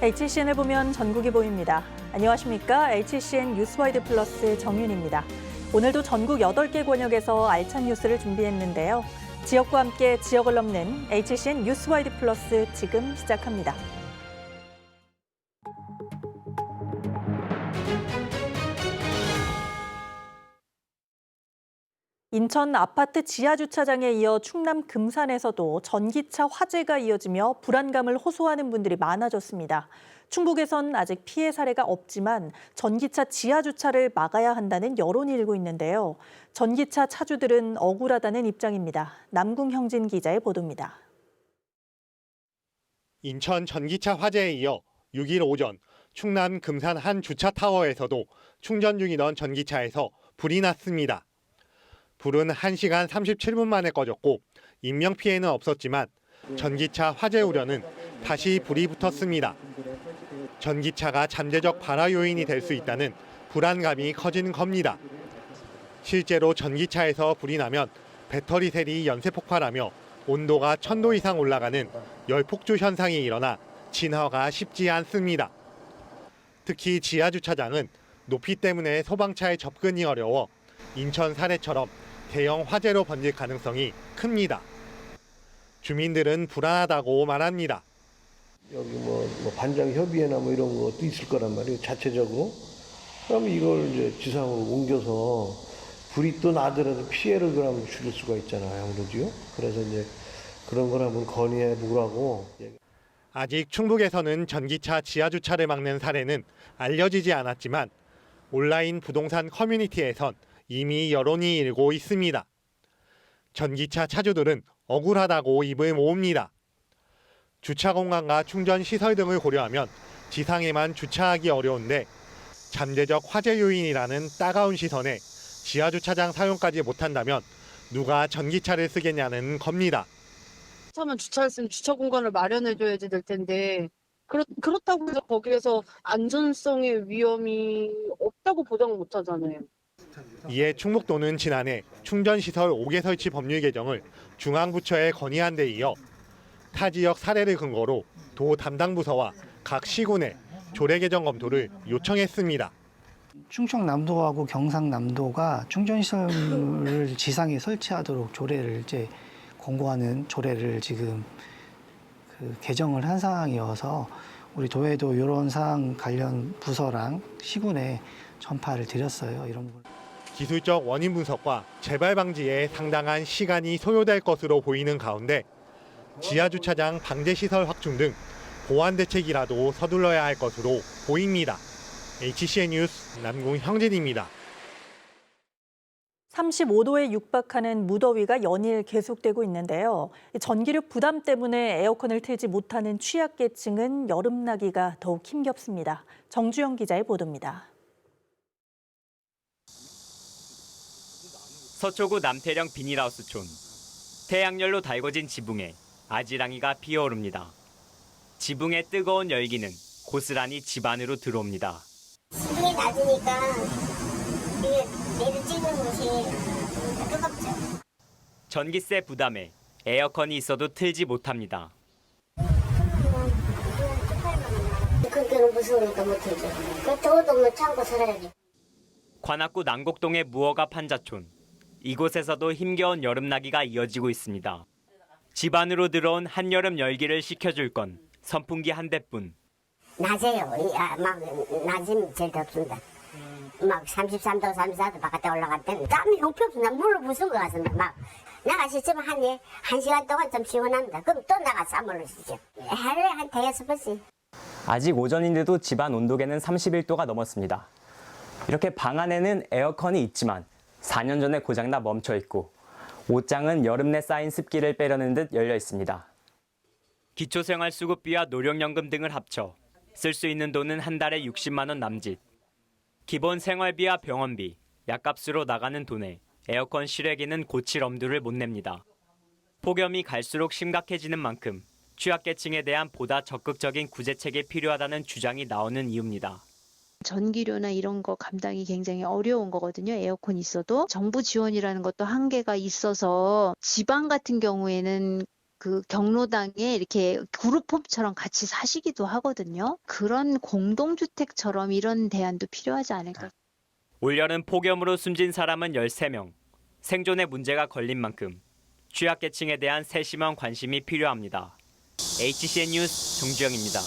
HCN을 보면 전국이 보입니다. 안녕하십니까? HCN 뉴스와이드 플러스 정윤입니다. 오늘도 전국 8개 권역에서 알찬 뉴스를 준비했는데요. 지역과 함께 지역을 넘는 HCN 뉴스와이드 플러스 지금 시작합니다. 인천 아파트 지하주차장에 이어 충남 금산에서도 전기차 화재가 이어지며 불안감을 호소하는 분들이 많아졌습니다. 충북에선 아직 피해 사례가 없지만 전기차 지하주차를 막아야 한다는 여론이 일고 있는데요. 전기차 차주들은 억울하다는 입장입니다. 남궁형진 기자의 보도입니다. 인천 전기차 화재에 이어 6일 오전 충남 금산 한 주차타워에서도 충전 중이던 전기차에서 불이 났습니다. 불은 1시간 37분 만에 꺼졌고 인명피해는 없었지만 전기차 화재 우려는 다시 불이 붙었습니다. 전기차가 잠재적 발화 요인이 될 수 있다는 불안감이 커지는 겁니다. 실제로 전기차에서 불이 나면 배터리 셀이 연쇄 폭발하며 온도가 1000도 이상 올라가는 열폭주 현상이 일어나 진화가 쉽지 않습니다. 특히 지하주차장은 높이 때문에 소방차의 접근이 어려워 인천 사례처럼 대형 화재로 번질 가능성이 큽니다. 주민들은 불안하다고 말합니다. 여기 뭐 반장 협의회나 뭐 이런 것도 있을 거란 말이에요. 자체적으로. 그럼 이걸 이제 지상으로 옮겨서 불이 또 나더라도 피해를 그럼 줄일 수가 있잖아요. 아무래도요. 그래서 이제 그런 걸 한번 건의해 보라고. 아직 충북에서는 전기차 지하주차를 막는 사례는 알려지지 않았지만 온라인 부동산 커뮤니티에선 이미 여론이 일고 있습니다. 전기차 차주들은 억울하다고 입을 모읍니다. 주차 공간과 충전 시설 등을 고려하면 지상에만 주차하기 어려운데 잠재적 화재 요인이라는 따가운 시선에 지하주차장 사용까지 못한다면 누가 전기차를 쓰겠냐는 겁니다. 차만 주차했으면 주차 공간을 마련해줘야지 될 텐데 그렇다고 해서 거기에서 안전성의 위험이 없다고 보장 못 하잖아요. 이에 충북도는 지난해 충전시설 5개 설치 법률 개정을 중앙부처에 건의한 데 이어 타 지역 사례를 근거로 도 담당 부서와 각 시군에 조례 개정 검토를 요청했습니다. 충청남도하고 경상남도가 충전시설을 지상에 설치하도록 조례를 공고하는 조례를 지금 개정을 한 상황이어서 우리 도에도 이런 사항 관련 부서랑 시군에 전파를 드렸어요. 이런 부분. 기술적 원인 분석과 재발 방지에 상당한 시간이 소요될 것으로 보이는 가운데 지하주차장 방제시설 확충 등 보완 대책이라도 서둘러야 할 것으로 보입니다. HCN 뉴스 남궁형진입니다. 35도에 육박하는 무더위가 연일 계속되고 있는데요. 전기료 부담 때문에 에어컨을 틀지 못하는 취약계층은 여름나기가 더욱 힘겹습니다. 정주영 기자의 보도입니다. 서초구 남태령 비닐하우스촌. 태양열로 달궈진 지붕에 아지랑이가 피어오릅니다. 지붕의 뜨거운 열기는 고스란히 집 안으로 들어옵니다. 지붕이 낮으니까 이게 내를 찍는 것이 뜨겁죠. 전기세 부담에 에어컨이 있어도 틀지 못합니다. 그렇게는 무서우니까 못하죠. 그 더워도 참고 살아야지. 관악구 남곡동의 무허가 판자촌. 이곳에서도 힘겨운 여름나기가 이어지고 있습니다. 집 안으로 들어온 한여름 열기를 식혀줄 건 선풍기 한 대뿐. 낮에요. 막 낮이면 제일 덥습니다. 막 33도, 34도 바깥에 올라갈 때는 땀이 형평 없습니다. 물로 부순 것 같습니다. 막 나가시 쯤 한 시간 동안 좀 시원합니다. 그럼 또 나가서 물로 쓰죠. 하루에 한 5-6번씩. 아직 오전인데도 집안 온도계는 31도가 넘었습니다. 이렇게 방 안에는 에어컨이 있지만 4년 전에 고장나 멈춰 있고 옷장은 여름 내 쌓인 습기를 빼려는 듯 열려 있습니다. 기초생활수급비와 노령연금 등을 합쳐 쓸 수 있는 돈은 한 달에 60만 원 남짓. 기본 생활비와 병원비, 약값으로 나가는 돈에 에어컨 실외기는 고칠 엄두를 못 냅니다. 폭염이 갈수록 심각해지는 만큼 취약계층에 대한 보다 적극적인 구제책이 필요하다는 주장이 나오는 이유입니다. 전기료나 이런 거 감당이 굉장히 어려운 거거든요. 에어컨이 있어도 정부 지원이라는 것도 한계가 있어서 지방 같은 경우에는 그 경로당에 이렇게 그룹홈처럼 같이 사시기도 하거든요. 그런 공동주택처럼 이런 대안도 필요하지 않을까. 올여름 폭염으로 숨진 사람은 13명. 생존에 문제가 걸린 만큼 취약계층에 대한 세심한 관심이 필요합니다. HCN 뉴스 정주영입니다.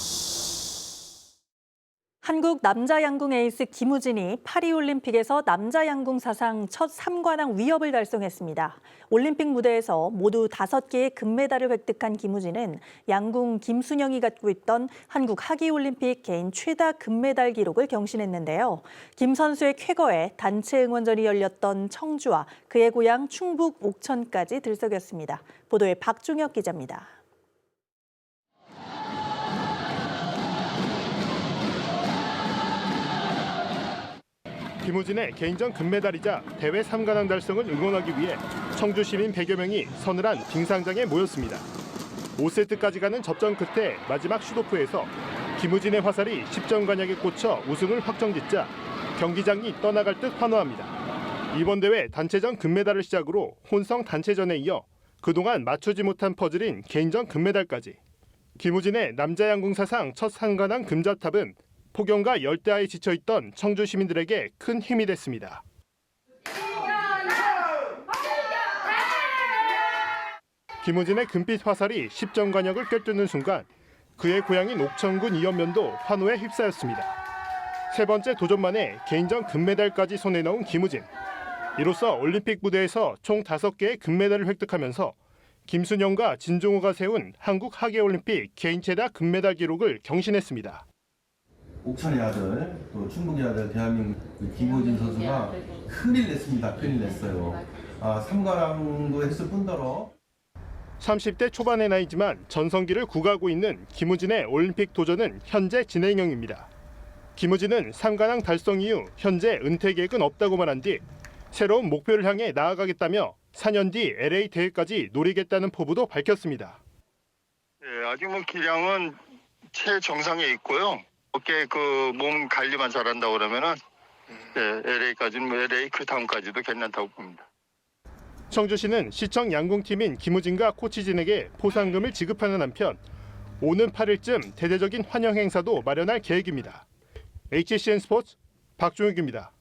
한국 남자 양궁 에이스 김우진이 파리올림픽에서 남자 양궁 사상 첫 3관왕 위협을 달성했습니다. 올림픽 무대에서 모두 5개의 금메달을 획득한 김우진은 양궁 김순영이 갖고 있던 한국 하계올림픽 개인 최다 금메달 기록을 경신했는데요. 김 선수의 쾌거에 단체 응원전이 열렸던 청주와 그의 고향 충북 옥천까지 들썩였습니다. 보도에 박중혁 기자입니다. 김우진의 개인전 금메달이자 대회 3관왕 달성을 응원하기 위해 청주 시민 100여 명이 서늘한 빙상장에 모였습니다. 5세트까지 가는 접전 끝에 마지막 슛오프에서 김우진의 화살이 10점 관약에 꽂혀 우승을 확정짓자 경기장이 떠나갈 듯 환호합니다. 이번 대회 단체전 금메달을 시작으로 혼성 단체전에 이어 그동안 맞추지 못한 퍼즐인 개인전 금메달까지. 김우진의 남자 양궁 사상 첫 3관왕 금자탑은 폭염과 열대야에 지쳐있던 청주 시민들에게 큰 힘이 됐습니다. 김우진의 금빛 화살이 10점 관역을 꿰뚫는 순간 그의 고향인 옥천군 이연면도 환호에 휩싸였습니다. 세 번째 도전만에 개인전 금메달까지 손에 넣은 김우진. 이로써 올림픽 무대에서 총 5개의 금메달을 획득하면서 김순영과 진종호가 세운 한국 하계올림픽 개인 최다 금메달 기록을 경신했습니다. 옥천의 아들, 또 충북의 아들, 대한민국 김우진 선수가 큰일 냈습니다. 큰일 냈어요. 3관왕도 했을 뿐더러 30대 초반의 나이지만 전성기를 구가하고 있는 김우진의 올림픽 도전은 현재 진행형입니다. 김우진은 3관왕 달성 이후 현재 은퇴 계획은 없다고 말한 뒤 새로운 목표를 향해 나아가겠다며 4년 뒤 LA 대회까지 노리겠다는 포부도 밝혔습니다. 네, 아직 기량은 최정상에 있고요. 어깨 몸 관리만 잘한다고 그러면은 LA 그 다음까지도 괜찮다고 봅니다. 청주시는 시청 양궁팀인 김우진과 코치진에게 포상금을 지급하는 한편 오는 8일쯤 대대적인 환영 행사도 마련할 계획입니다. HCN 스포츠 박종욱입니다.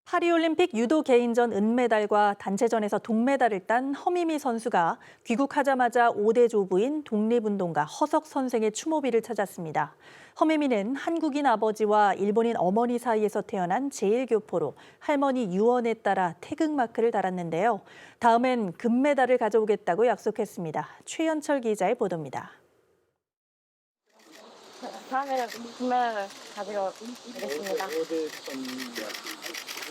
파리올림픽 유도 개인전 은메달과 단체전에서 동메달을 딴 허미미 선수가 귀국하자마자 5대 조부인 독립운동가 허석 선생의 추모비를 찾았습니다. 허미미는 한국인 아버지와 일본인 어머니 사이에서 태어난 제1교포로 할머니 유언에 따라 태극마크를 달았는데요. 다음엔 금메달을 가져오겠다고 약속했습니다. 최연철 기자의 보도입니다. 다음에는 금메달을 가지러 오겠습니다.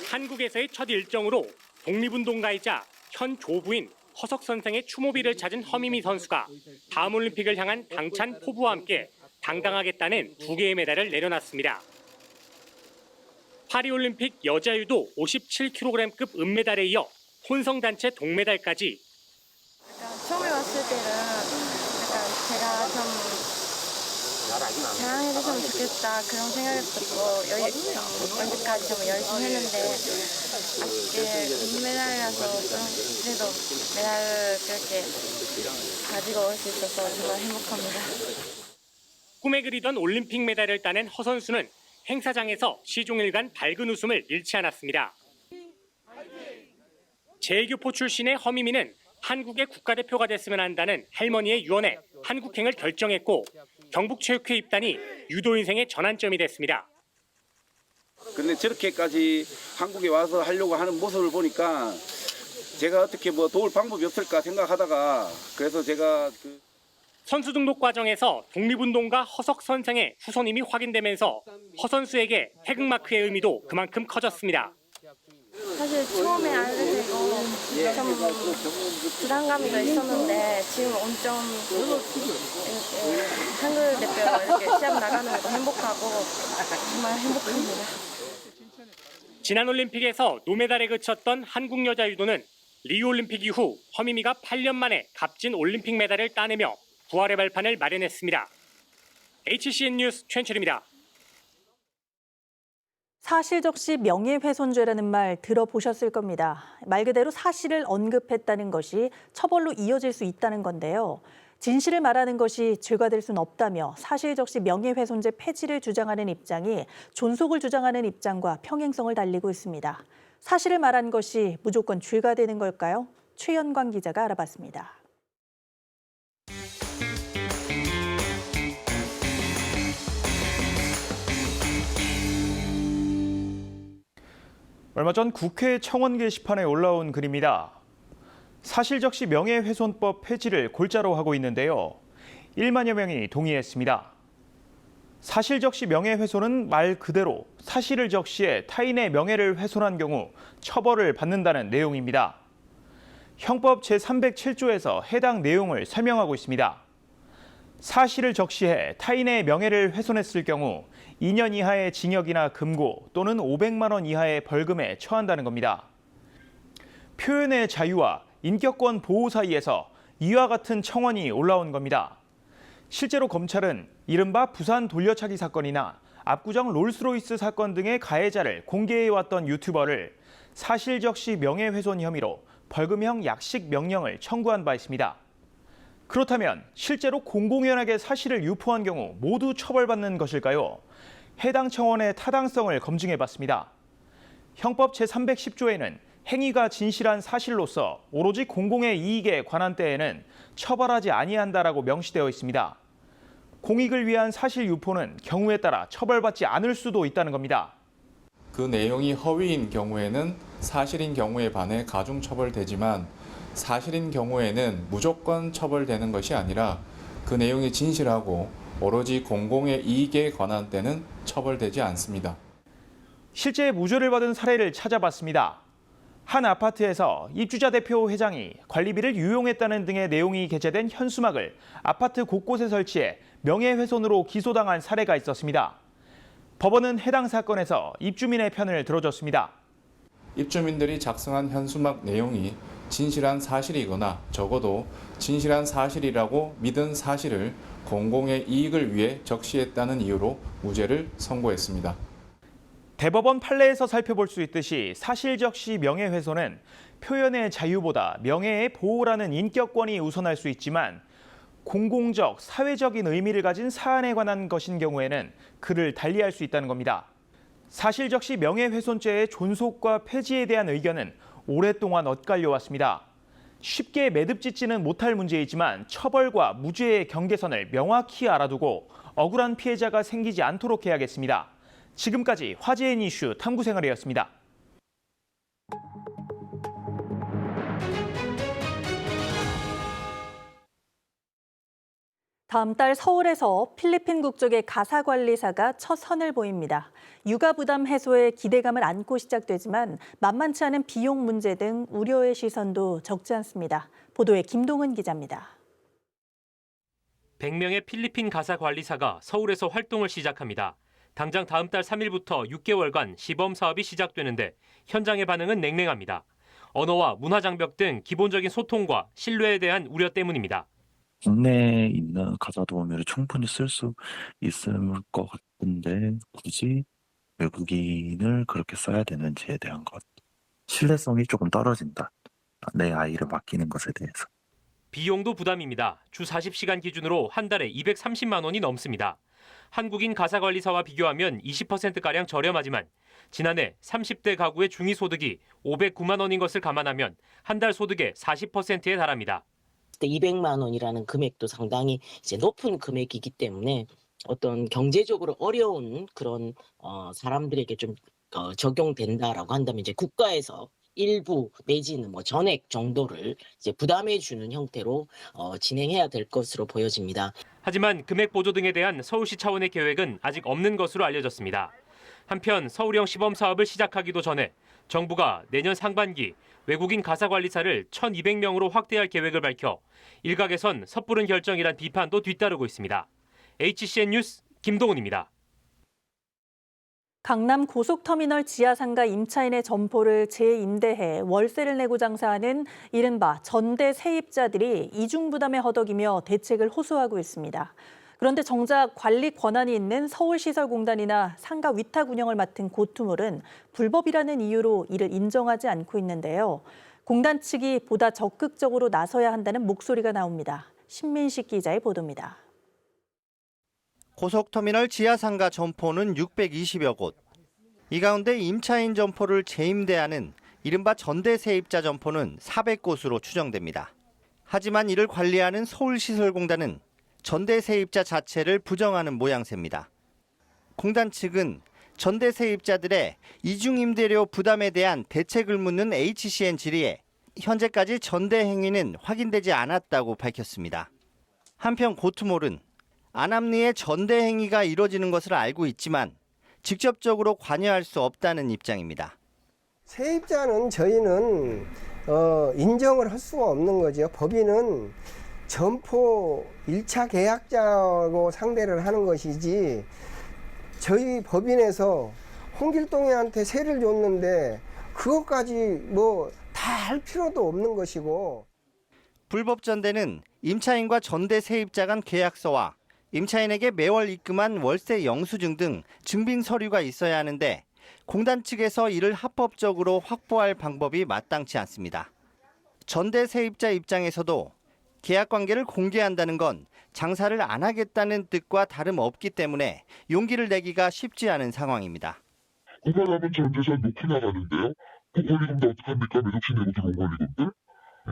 한국에서의 첫 일정으로 독립운동가이자 현 조부인 허석 선생의 추모비를 찾은 허미미 선수가 다음 올림픽을 향한 당찬 포부와 함께 당당하겠다는 2개의 메달을 내려놨습니다. 파리올림픽 여자유도 57kg급 은메달에 이어 혼성단체 동메달까지. 처음에 왔을 때는 제가 좀 자랑해줬으면 좋겠다 그런 생각이 들고 여기까지 좀 열심히 했는데 아쉽게 금메달이라서 그래도 메달을 그렇게 가지고 올 수 있어서 정말 행복합니다. 꿈에 그리던 올림픽 메달을 따낸 허 선수는 행사장에서 시종일관 밝은 웃음을 잃지 않았습니다. 제1교포 출신의 허미미는 한국의 국가대표가 됐으면 한다는 할머니의 유언에 한국행을 결정했고 경북체육회 입단이 유도 인생의 전환점이 됐습니다. 근데 저렇게까지 한국에 와서 하려고 하는 모습을 보니까 제가 어떻게 도울 방법이 없을까 생각하다가 그래서 제가 선수 등록 과정에서 독립운동가 허석 선생의 후손임이 확인되면서 허 선수에게 태극마크의 의미도 그만큼 커졌습니다. 사실 처음에 알게 되고 좀 부담감이 있었는데 지금 엄청 이렇게 한국 대표 이렇게 시합 나가는 것도 행복하고 정말 행복합니다. 지난 올림픽에서 노메달에 그쳤던 한국 여자 유도는 리우 올림픽 이후 허미미가 8년 만에 값진 올림픽 메달을 따내며 부활의 발판을 마련했습니다. HCN 뉴스 최현철입니다. 사실적시 명예훼손죄라는 말 들어보셨을 겁니다. 말 그대로 사실을 언급했다는 것이 처벌로 이어질 수 있다는 건데요. 진실을 말하는 것이 죄가 될 수는 없다며 사실적시 명예훼손죄 폐지를 주장하는 입장이 존속을 주장하는 입장과 평행성을 달리고 있습니다. 사실을 말한 것이 무조건 죄가 되는 걸까요? 최연광 기자가 알아봤습니다. 얼마 전 국회 청원 게시판에 올라온 글입니다. 사실적시 명예훼손법 폐지를 골자로 하고 있는데요. 1만여 명이 동의했습니다. 사실적시 명예훼손은 말 그대로 사실을 적시해 타인의 명예를 훼손한 경우 처벌을 받는다는 내용입니다. 형법 제307조에서 해당 내용을 설명하고 있습니다. 사실을 적시해 타인의 명예를 훼손했을 경우 2년 이하의 징역이나 금고 또는 500만 원 이하의 벌금에 처한다는 겁니다. 표현의 자유와 인격권 보호 사이에서 이와 같은 청원이 올라온 겁니다. 실제로 검찰은 이른바 부산 돌려차기 사건이나 압구정 롤스로이스 사건 등의 가해자를 공개해왔던 유튜버를 사실적시 명예훼손 혐의로 벌금형 약식 명령을 청구한 바 있습니다. 그렇다면 실제로 공공연하게 사실을 유포한 경우 모두 처벌받는 것일까요? 해당 청원의 타당성을 검증해봤습니다. 형법 제310조에는 행위가 진실한 사실로서 오로지 공공의 이익에 관한 때에는 처벌하지 아니한다라고 명시되어 있습니다. 공익을 위한 사실 유포는 경우에 따라 처벌받지 않을 수도 있다는 겁니다. 그 내용이 허위인 경우에는 사실인 경우에 반해 가중 처벌되지만 사실인 경우에는 무조건 처벌되는 것이 아니라 그 내용이 진실하고 오로지 공공의 이익에 관한 때는 처벌되지 않습니다. 실제 무죄를 받은 사례를 찾아봤습니다. 한 아파트에서 입주자 대표 회장이 관리비를 유용했다는 등의 내용이 게재된 현수막을 아파트 곳곳에 설치해 명예훼손으로 기소당한 사례가 있었습니다. 법원은 해당 사건에서 입주민의 편을 들어줬습니다. 입주민들이 작성한 현수막 내용이 진실한 사실이거나 적어도 진실한 사실이라고 믿은 사실을 공공의 이익을 위해 적시했다는 이유로 무죄를 선고했습니다. 대법원 판례에서 살펴볼 수 있듯이 사실적시 명예훼손은 표현의 자유보다 명예의 보호라는 인격권이 우선할 수 있지만 공공적, 사회적인 의미를 가진 사안에 관한 것인 경우에는 그를 달리할 수 있다는 겁니다. 사실적시 명예훼손죄의 존속과 폐지에 대한 의견은 오랫동안 엇갈려 왔습니다. 쉽게 매듭짓지는 못할 문제이지만 처벌과 무죄의 경계선을 명확히 알아두고 억울한 피해자가 생기지 않도록 해야겠습니다. 지금까지 화제인 이슈 탐구생활이었습니다. 다음 달 서울에서 필리핀 국적의 가사관리사가 첫 선을 보입니다. 육아 부담 해소에 기대감을 안고 시작되지만 만만치 않은 비용 문제 등 우려의 시선도 적지 않습니다. 보도에 김동은 기자입니다. 100명의 필리핀 가사관리사가 서울에서 활동을 시작합니다. 당장 다음 달 3일부터 6개월간 시범 사업이 시작되는데 현장의 반응은 냉랭합니다. 언어와 문화 장벽 등 기본적인 소통과 신뢰에 대한 우려 때문입니다. 국내에 있는 가사 도우미를 충분히 쓸 수 있을 것 같은데 굳이 외국인을 그렇게 써야 되는지에 대한 것. 신뢰성이 조금 떨어진다. 내 아이를 맡기는 것에 대해서. 비용도 부담입니다. 주 40시간 기준으로 한 달에 230만 원이 넘습니다. 한국인 가사관리사와 비교하면 20%가량 저렴하지만 지난해 30대 가구의 중위소득이 509만 원인 것을 감안하면 한 달 소득의 40%에 달합니다. 200만 원이라는 금액도 상당히 이제 높은 금액이기 때문에 어떤 경제적으로 어려운 그런 사람들에게 좀 적용된다라고 한다면 이제 국가에서 일부 내지는 뭐 전액 정도를 이제 부담해 주는 형태로 진행해야 될 것으로 보여집니다. 하지만 금액 보조 등에 대한 서울시 차원의 계획은 아직 없는 것으로 알려졌습니다. 한편 서울형 시범 사업을 시작하기도 전에 정부가 내년 상반기 외국인 가사관리사를 1,200명으로 확대할 계획을 밝혀 일각에선 섣부른 결정이란 비판도 뒤따르고 있습니다. HCN 뉴스 김동훈입니다. 강남 고속터미널 지하상가 임차인의 점포를 재임대해 월세를 내고 장사하는 이른바 전대 세입자들이 이중부담에 허덕이며 대책을 호소하고 있습니다. 그런데 정작 관리 권한이 있는 서울시설공단이나 상가 위탁 운영을 맡은 고투몰은 불법이라는 이유로 이를 인정하지 않고 있는데요. 공단 측이 보다 적극적으로 나서야 한다는 목소리가 나옵니다. 신민식 기자의 보도입니다. 고속터미널 지하상가 점포는 620여 곳. 이 가운데 임차인 점포를 재임대하는 이른바 전대세입자 점포는 400곳으로 추정됩니다. 하지만 이를 관리하는 서울시설공단은 전대세입자 자체를 부정하는 모양새입니다. 공단 측은 전대세입자들의 이중임대료 부담에 대한 대책을 묻는 HCN 질의에 현재까지 전대 행위는 확인되지 않았다고 밝혔습니다. 한편 고투몰은 안암리에 전대 행위가 이뤄지는 것을 알고 있지만 직접적으로 관여할 수 없다는 입장입니다. 세입자는 저희는 인정을 할 수가 없는 거죠. 법인은 점포 1차 계약자하고 상대를 하는 것이지 저희 법인에서 홍길동이한테 세를 줬는데 그것까지 뭐 다 할 필요도 없는 것이고. 불법 전대는 임차인과 전대 세입자 간 계약서와 임차인에게 매월 입금한 월세 영수증 등 증빙 서류가 있어야 하는데 공단 측에서 이를 합법적으로 확보할 방법이 마땅치 않습니다. 전대 세입자 입장에서도 계약 관계를 공개한다는 건 장사를 안 하겠다는 뜻과 다름없기 때문에 용기를 내기가 쉽지 않은 상황입니다. 그만하면 전 재산 놓고 나가는데요. 그 권리금도 어떡합니까? 매독시 내고 들어온 권리금들?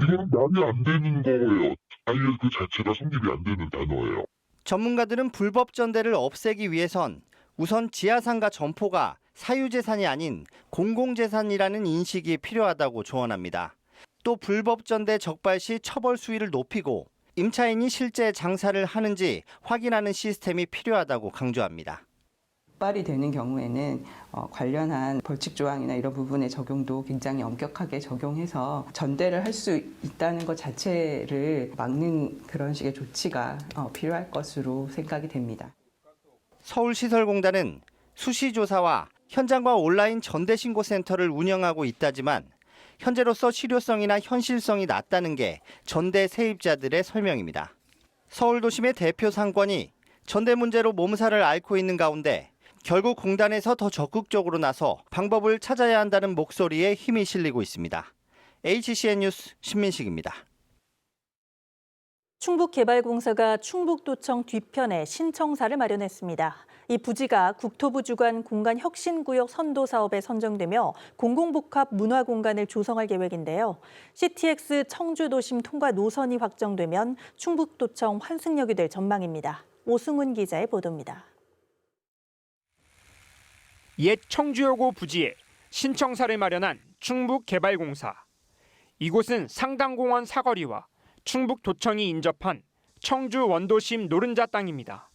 이거는 말이 안 되는 거예요. 아예 그 자체가 성립이 안 되는 단어예요. 전문가들은 불법 전대를 없애기 위해선 우선 지하상가 점포가 사유재산이 아닌 공공재산이라는 인식이 필요하다고 조언합니다. 또 불법 전대 적발 시 처벌 수위를 높이고 임차인이 실제 장사를 하는지 확인하는 시스템이 필요하다고 강조합니다. 적발이 되는 경우에는 관련한 벌칙 조항이나 이런 부분의 적용도 굉장히 엄격하게 적용해서 전대를 할 수 있다는 것 자체를 막는 그런 식의 조치가 필요할 것으로 생각이 됩니다. 서울시설공단은 수시조사와 현장과 온라인 전대신고센터를 운영하고 있다지만 현재로서 실효성이나 현실성이 낮다는 게 전대 세입자들의 설명입니다. 서울도심의 대표 상권이 전대 문제로 몸살을 앓고 있는 가운데 결국 공단에서 더 적극적으로 나서 방법을 찾아야 한다는 목소리에 힘이 실리고 있습니다. HCN 뉴스 신민식입니다. 충북개발공사가 충북도청 뒤편에 신청사를 마련했습니다. 이 부지가 국토부 주관 공간혁신구역 선도 사업에 선정되며 공공복합 문화공간을 조성할 계획인데요. CTX 청주도심 통과 노선이 확정되면 충북도청 환승역이 될 전망입니다. 오승훈 기자의 보도입니다. 옛 청주여고 부지에 신청사를 마련한 충북개발공사. 이곳은 상당공원 사거리와 충북도청이 인접한 청주 원도심 노른자 땅입니다.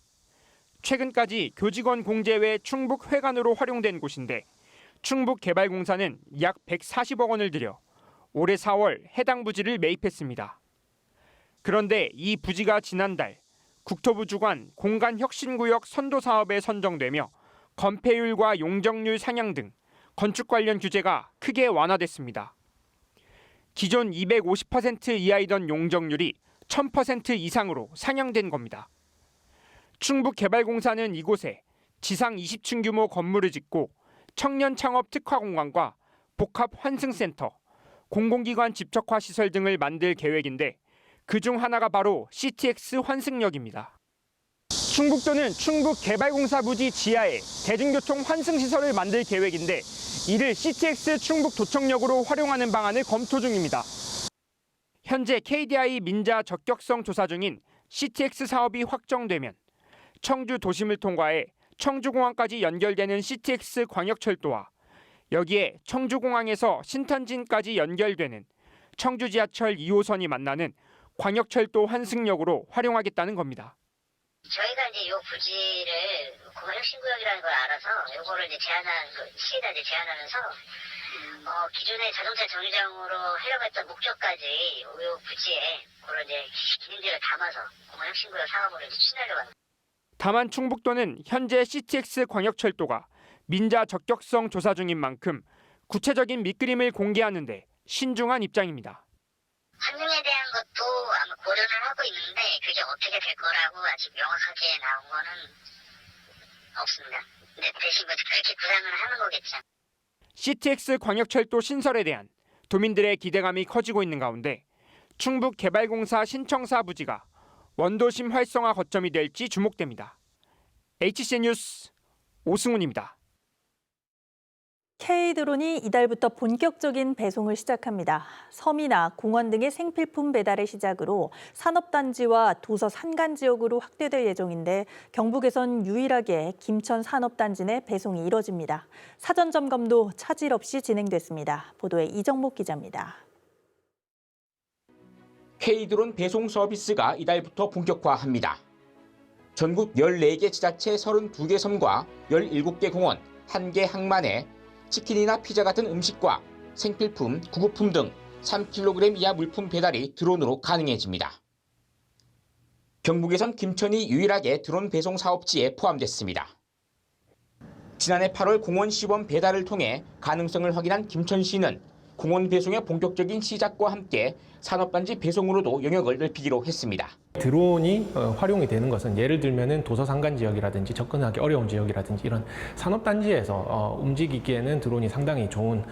최근까지 교직원 공제 외 충북회관으로 활용된 곳인데 충북개발공사는 약 140억 원을 들여 올해 4월 해당 부지를 매입했습니다. 그런데 이 부지가 지난달 국토부 주관 공간혁신구역 선도 사업에 선정되며 건폐율과 용적률 상향 등 건축 관련 규제가 크게 완화됐습니다. 기존 250% 이하이던 용적률이 1000% 이상으로 상향된 겁니다. 충북개발공사는 이곳에 지상 20층 규모 건물을 짓고 청년 창업 특화 공간과 복합 환승센터, 공공기관 집적화 시설 등을 만들 계획인데 그중 하나가 바로 CTX 환승역입니다. 충북도는 충북개발공사 부지 지하에 대중교통 환승시설을 만들 계획인데 이를 CTX 충북도청역으로 활용하는 방안을 검토 중입니다. 현재 KDI 민자 적격성 조사 중인 CTX 사업이 확정되면 청주 도심을 통과해 청주공항까지 연결되는 CTX 광역철도와 여기에 청주공항에서 신탄진까지 연결되는 청주 지하철 2호선이 만나는 광역철도 환승역으로 활용하겠다는 겁니다. 저희가 이제 이 부지를 공간혁신구역이라는 걸 알아서 이거를 이제 시에다 이제 제안하면서 기존의 자동차 정류장으로 하려고 했던 목적까지 이 부지에 그런 이제 기능들을 담아서 공간혁신구역 사업으로 이제 추진하려고 합니다. 다만 충북도는 현재 CTX 광역철도가 민자 적격성 조사 중인 만큼 구체적인 밑그림을 공개하는데 신중한 입장입니다. 환승에 대한 것도 또 아마 고려는 하고 있는데 그게 어떻게 될 거라고 아직 명확하게 나온 거는 없습니다. 근데 대신 그렇게 구상을 하는 거겠죠. CTX 광역철도 신설에 대한 도민들의 기대감이 커지고 있는 가운데 충북개발공사 신청사 부지가 원도심 활성화 거점이 될지 주목됩니다. HCN 뉴스 오승훈입니다. K드론이 이달부터 본격적인 배송을 시작합니다. 섬이나 공원 등의 생필품 배달을 시작으로 산업단지와 도서 산간 지역으로 확대될 예정인데 경북에선 유일하게 김천 산업단지 내 배송이 이뤄집니다. 사전 점검도 차질 없이 진행됐습니다. 보도에 이정목 기자입니다. K드론 배송 서비스가 이달부터 본격화합니다. 전국 14개 지자체 32개 섬과 17개 공원, 1개 항만에 치킨이나 피자 같은 음식과 생필품, 구급품 등 3kg 이하 물품 배달이 드론으로 가능해집니다. 경북에선 김천이 유일하게 드론 배송 사업지에 포함됐습니다. 지난해 8월 공원 시범 배달을 통해 가능성을 확인한 김천시는 공원 배송의 본격적인 시작과 함께 산업단지 배송으로도 영역을 넓히기로 했습니다. 드론이 활용이 되는 것은 예를 들면은 도서산간 지역이라든지 접근하기 어려운 지역이라든지 이런 산업단지에서 움직이기에는 드론이 상당히 좋은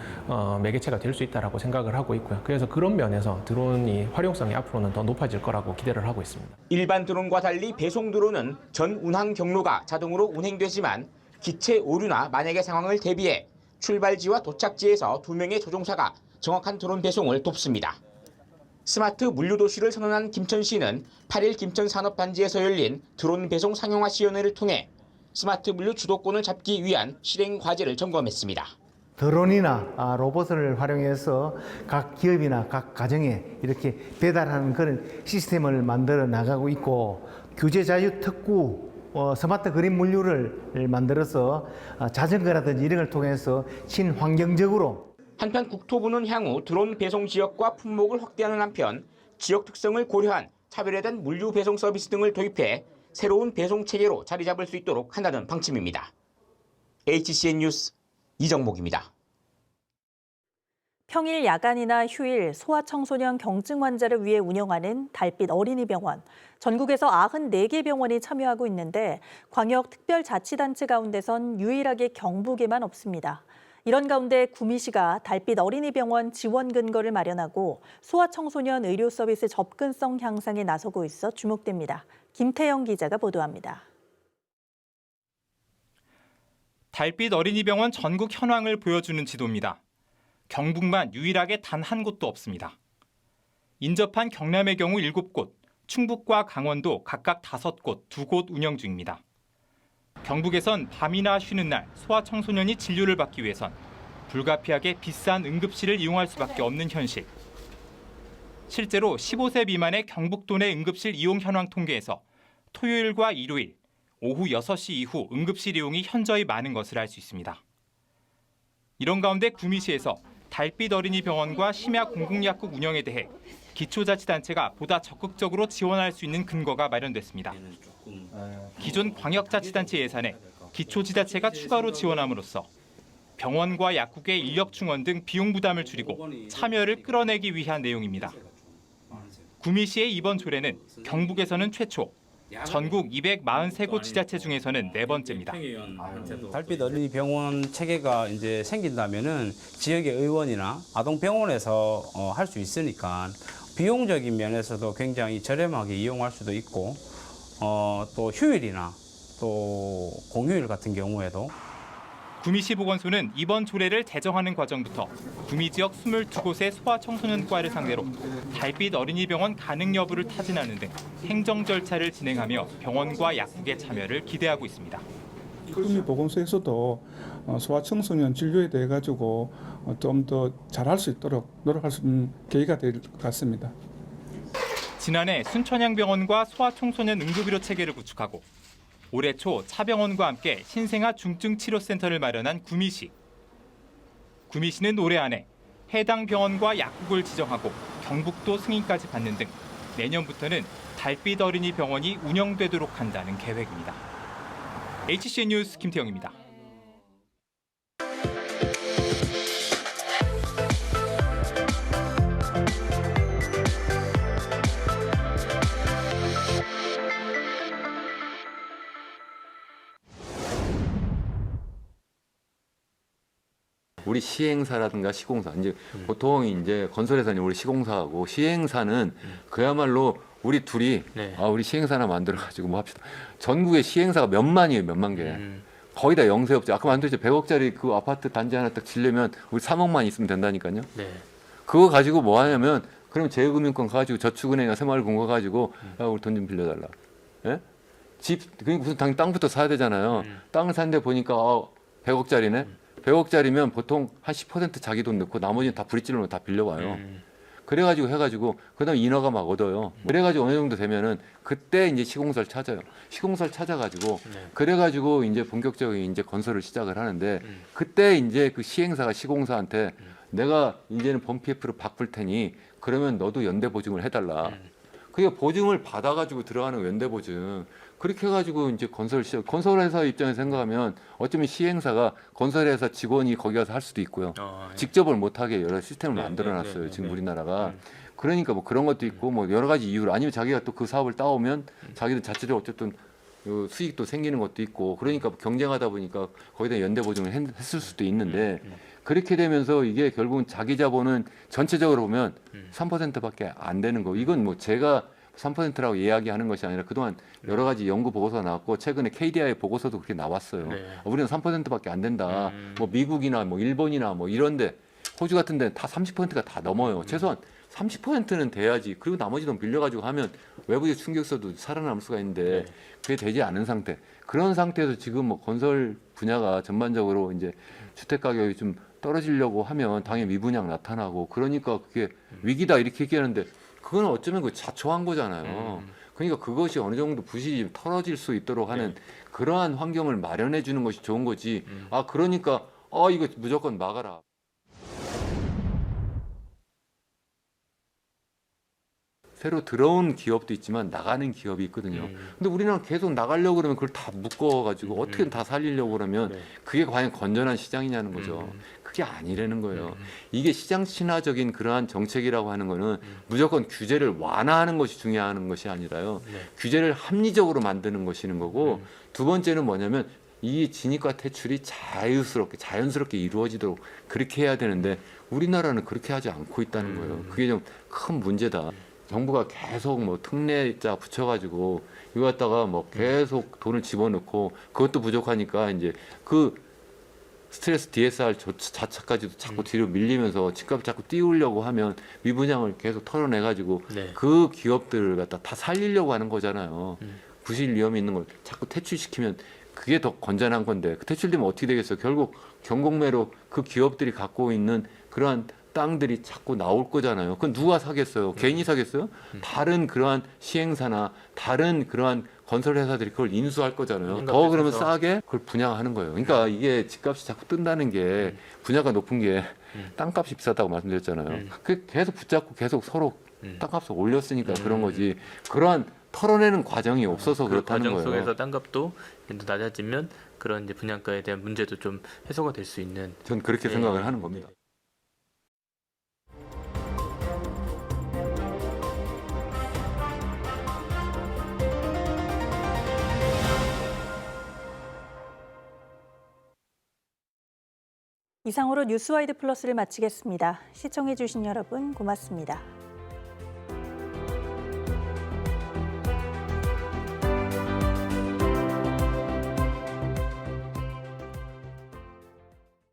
매개체가 될 수 있다고 생각을 하고 있고요. 그래서 그런 면에서 드론이 활용성이 앞으로는 더 높아질 거라고 기대를 하고 있습니다. 일반 드론과 달리 배송 드론은 전 운항 경로가 자동으로 운행되지만 기체 오류나 만약의 상황을 대비해 출발지와 도착지에서 2명의 조종사가 정확한 드론 배송을 돕습니다. 스마트 물류도시를 선언한 김천시는 8일 김천산업단지에서 열린 드론 배송 상용화 시연회를 통해 스마트 물류 주도권을 잡기 위한 실행 과제를 점검했습니다. 드론이나 로봇을 활용해서 각 기업이나 각 가정에 이렇게 배달하는 그런 시스템을 만들어 나가고 있고 규제 자유 특구 스마트 그린 물류를 만들어서 자전거라든지 이런 걸 통해서 친환경적으로 한편 국토부는 향후 드론 배송 지역과 품목을 확대하는 한편 지역 특성을 고려한 차별화된 물류 배송 서비스 등을 도입해 새로운 배송 체계로 자리 잡을 수 있도록 한다는 방침입니다. HCN 뉴스 이정목입니다. 평일 야간이나 휴일 소아청소년 경증 환자를 위해 운영하는 달빛 어린이병원. 전국에서 94개 병원이 참여하고 있는데 광역특별자치단체 가운데선 유일하게 경북에만 없습니다. 이런 가운데 구미시가 달빛 어린이병원 지원 근거를 마련하고 소아청소년 의료 서비스 접근성 향상에 나서고 있어 주목됩니다. 김태영 기자가 보도합니다. 달빛 어린이병원 전국 현황을 보여주는 지도입니다. 경북만 유일하게 단 한 곳도 없습니다. 인접한 경남의 경우 7곳, 충북과 강원도 각각 5곳, 2곳 운영 중입니다. 경북에선 밤이나 쉬는 날 소아청소년이 진료를 받기 위해선 불가피하게 비싼 응급실을 이용할 수밖에 없는 현실. 실제로 15세 미만의 경북도 내 응급실 이용 현황 통계에서 토요일과 일요일, 오후 6시 이후 응급실 이용이 현저히 많은 것을 알 수 있습니다. 이런 가운데 구미시에서 달빛 어린이병원과 심야 공공약국 운영에 대해 기초자치단체가 보다 적극적으로 지원할 수 있는 근거가 마련됐습니다. 기존 광역자치단체 예산에 기초지자체가 추가로 지원함으로써 병원과 약국의 인력 충원 등 비용 부담을 줄이고 참여를 끌어내기 위한 내용입니다. 구미시의 이번 조례는 경북에서는 최초, 전국 243곳 지자체 중에서는 4번째입니다. 달빛 어린이병원 체계가 이제 생긴다면은 지역의 의원이나 아동병원에서 할 수 있으니까 비용적인 면에서도 굉장히 저렴하게 이용할 수도 있고 또 휴일이나 또 공휴일 같은 경우에도 구미시 보건소는 이번 조례를 제정하는 과정부터 구미 지역 22곳의 소아청소년과를 상대로 달빛 어린이병원 가능 여부를 타진하는 등 행정 절차를 진행하며 병원과 약국의 참여를 기대하고 있습니다. 구미 보건소에서도 소아청소년 진료에 대해 가지고 좀 더 잘할 수 있도록 노력할 수 있는 계기가 될 것 같습니다. 지난해 순천향병원과 소아청소년 응급의료 체계를 구축하고 올해 초 차병원과 함께 신생아 중증치료센터를 마련한 구미시. 구미시는 올해 안에 해당 병원과 약국을 지정하고 경북도 승인까지 받는 등 내년부터는 달빛 어린이 병원이 운영되도록 한다는 계획입니다. HCN 뉴스 김태영입니다. 우리 시행사라든가 시공사 이제 보통 이제 건설회사는 우리 시공사하고 시행사는 그야말로 우리 둘이 우리 시행사 하나 만들어 가지고 뭐 합시다. 전국에 시행사가 몇만이에요, 몇만 개. 거의 다 영세업자. 아까 만들었죠. 100억짜리 그 아파트 단지 하나 딱 지려면 우리 3억만 있으면 된다니까요. 그거 가지고 뭐 하냐면 그럼 제휴금융권 가지고 저축은행이나 새마을금고 가지고 야, 우리 돈 좀 빌려달라. 예? 집 그러니까 무슨 당연히 땅부터 사야 되잖아요. 땅을 샀는데 보니까 100억짜리네. 100억짜리면 보통 한 10% 자기 돈 넣고 나머지는 다 브릿지로 다 빌려와요. 그래가지고 해가지고 그다음 인허가 막 얻어요. 그래가지고 어느 정도 되면은 그때 이제 시공사를 찾아요. 시공사를 찾아가지고 그래가지고 이제 본격적인 이제 건설을 시작을 하는데 그때 이제 그 시행사가 시공사한테 내가 이제는 본 PF를 바꿀 테니 그러면 너도 연대 보증을 해달라. 그게 보증을 받아가지고 들어가는 연대 보증. 그렇게 해가지고 이제 건설회사 입장에서 생각하면 어쩌면 시행사가 건설회사 직원이 거기 가서 할 수도 있고요. 직접을 못하게 여러 시스템을 만들어놨어요. 지금 우리나라가. 그러니까 뭐 그런 것도 있고 뭐 여러 가지 이유로 아니면 자기가 또 그 사업을 따오면 자기들 자체적으로 어쨌든 수익도 생기는 것도 있고 그러니까 경쟁하다 보니까 거기다 연대 보증을 했을 수도 있는데 그렇게 되면서 이게 결국은 자기 자본은 전체적으로 보면 3%밖에 안 되는 거. 이건 뭐 제가 3%라고 이야기하는 것이 아니라 그동안 여러 가지 연구 보고서가 나왔고 최근에 KDI 보고서도 그렇게 나왔어요. 우리는 3%밖에 안 된다. 뭐 미국이나 뭐 일본이나 뭐 이런데 호주 같은 데는 다 30%가 다 넘어요. 최소한 30%는 돼야지. 그리고 나머지 돈 빌려가지고 하면 외부의 충격 써도 살아남을 수가 있는데 그게 되지 않은 상태. 그런 상태에서 지금 뭐 건설 분야가 전반적으로 이제 주택 가격이 좀 떨어지려고 하면 당연히 미분양 나타나고 그러니까 그게 위기다 이렇게 얘기하는데 그건 어쩌면 그 자초한 거잖아요. 그러니까 그것이 어느 정도 부실이 털어질 수 있도록 하는 그러한 환경을 마련해 주는 것이 좋은 거지. 그러니까 이거 무조건 막아라. 새로 들어온 기업도 있지만 나가는 기업이 있거든요. 근데 우리나라 계속 나가려고 그러면 그걸 다 묶어가지고 어떻게든 다 살리려고 그러면 그게 과연 건전한 시장이냐는 거죠. 그게 아니라는 거예요. 이게 시장 친화적인 그러한 정책이라고 하는 거는 무조건 규제를 완화하는 것이 중요한 것이 아니라요. 규제를 합리적으로 만드는 것이는 거고 두 번째는 뭐냐면 이 진입과 퇴출이 자연스럽게 이루어지도록 그렇게 해야 되는데 우리나라는 그렇게 하지 않고 있다는 거예요. 그게 좀 큰 문제다. 정부가 계속 뭐 특례자 붙여가지고 이거 갖다가 뭐 계속 돈을 집어넣고 그것도 부족하니까 이제 그 스트레스 DSR 자체까지도 자꾸 뒤로 밀리면서 집값을 자꾸 띄우려고 하면 미분양을 계속 털어내가지고 그 기업들을 갖다 다 살리려고 하는 거잖아요. 부실 위험이 있는 걸 자꾸 퇴출시키면 그게 더 건전한 건데 그 퇴출되면 어떻게 되겠어요? 결국 경공매로 그 기업들이 갖고 있는 그러한 땅들이 자꾸 나올 거잖아요. 그건 누가 사겠어요? 개인이 사겠어요? 다른 그러한 시행사나 다른 그러한 건설회사들이 그걸 인수할 거잖아요. 더 그러면 싸게 그걸 분양하는 거예요. 그러니까 이게 집값이 자꾸 뜬다는 게 분야가 높은 게 땅값이 비싸다고 말씀드렸잖아요. 그 계속 붙잡고 계속 서로 땅값을 올렸으니까 그런 거지. 그러한 털어내는 과정이 없어서 그렇다는 거예요. 과정 속에서 땅값도 낮아지면 그런 이제 분양가에 대한 문제도 좀 해소가 될 수 있는. 전 그렇게 생각을 하는 겁니다. 이상으로 뉴스와이드 플러스를 마치겠습니다. 시청해주신 여러분 고맙습니다.